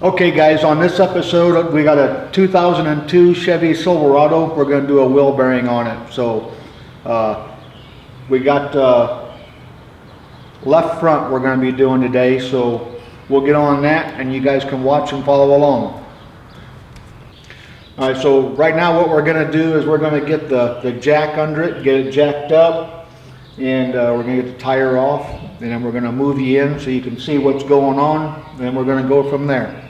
Okay guys, on this episode we got a 2002 Chevy Silverado. We're going to do a wheel bearing on it. So we got left front we're going to be doing today, so we'll get on that and you guys can watch and follow along. Alright, so right now what we're going to do is we're going to get the jack under it, get it jacked up, and we're going to get the tire off, and then we're going to move you in so you can see what's going on, and then we're going to go from there.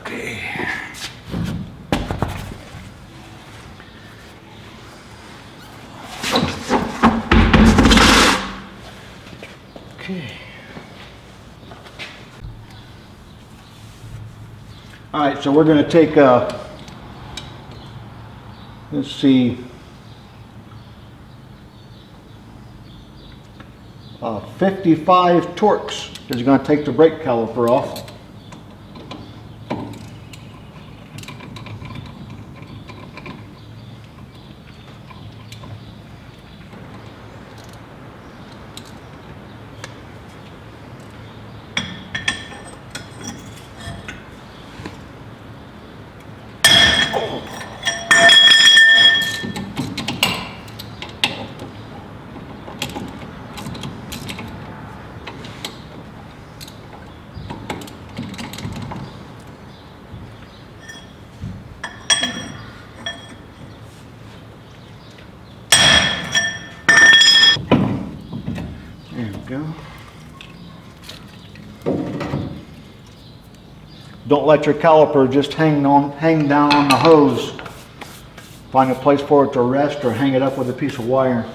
Okay. Okay. All right, so we're going to take let's see, 55 Torx is going to take the brake caliper off. There we go. Don't let your caliper just hang down on the hose. Find a place for it to rest or hang it up with a piece of wire.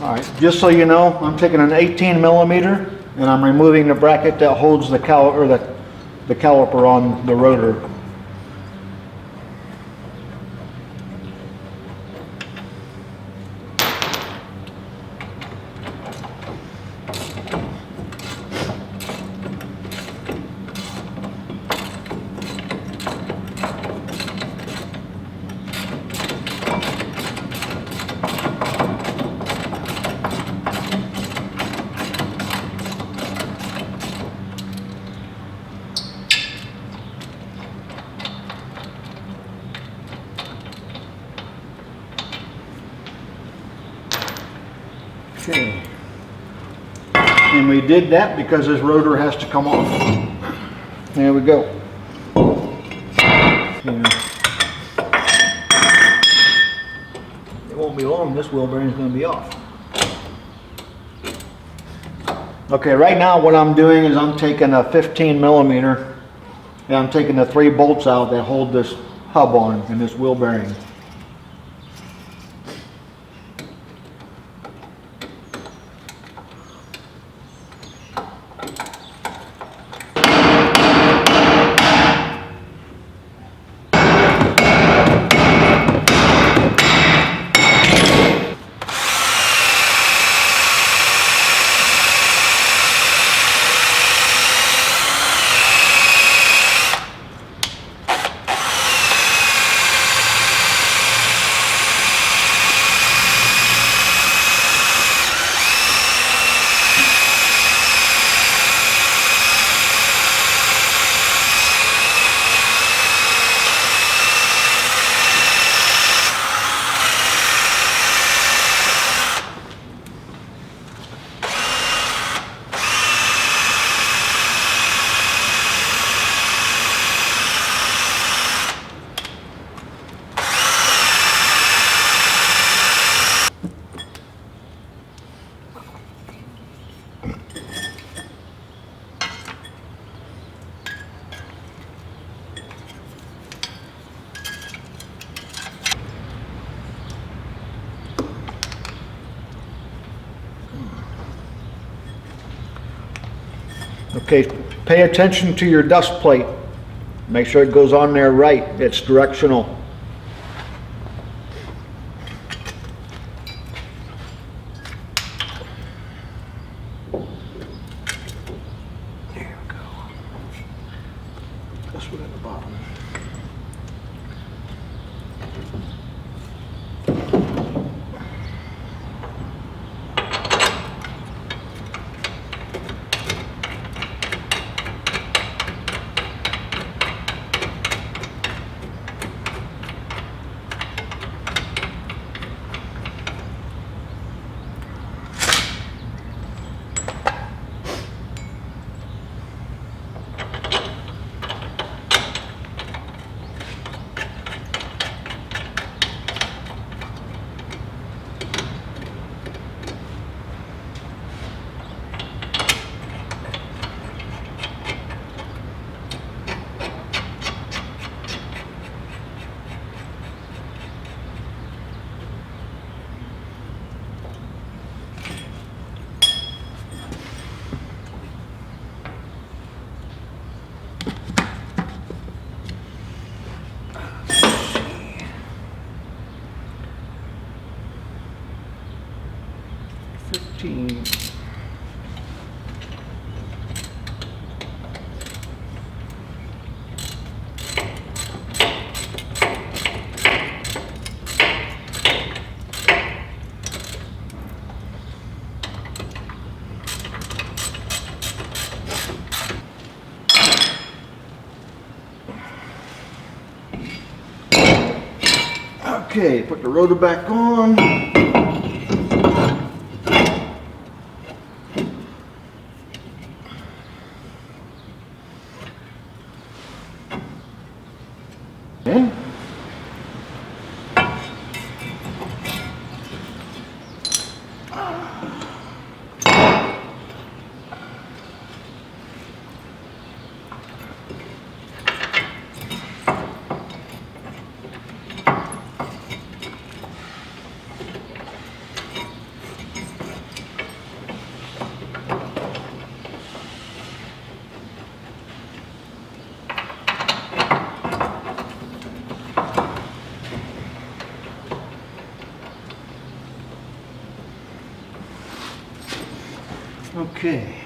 Alright, just so you know, I'm taking an 18 millimeter and I'm removing the bracket that holds the caliper on the rotor. Okay, and we did that because this rotor has to come off. There we go. Yeah. It won't be long, this wheel bearing is going to be off. Okay, right now what I'm doing is I'm taking a 15 millimeter and I'm taking the 3 bolts out that hold this hub on and this wheel bearing. Okay, pay attention to your dust plate. Make sure it goes on there right. It's directional. There we go. This one at the bottom. Okay, put the rotor back on. In. Okay.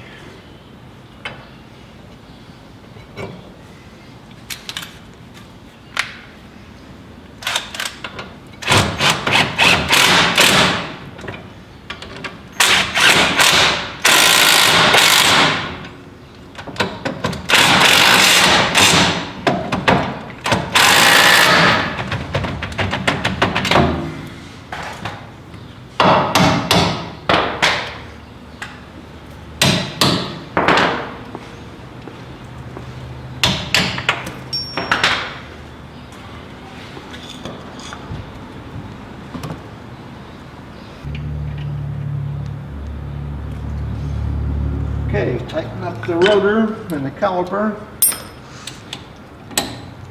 Okay, tighten up the rotor and the caliper.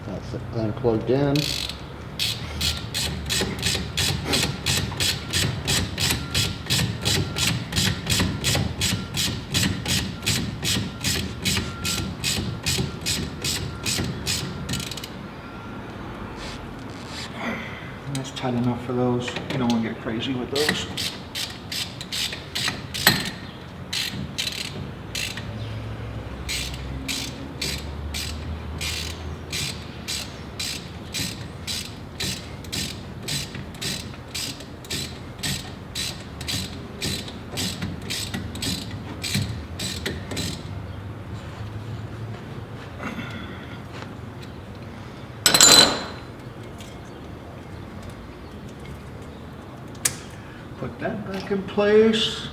That's it then plugged in. That's tight enough for those. You don't want to get crazy with those. Put that back in place.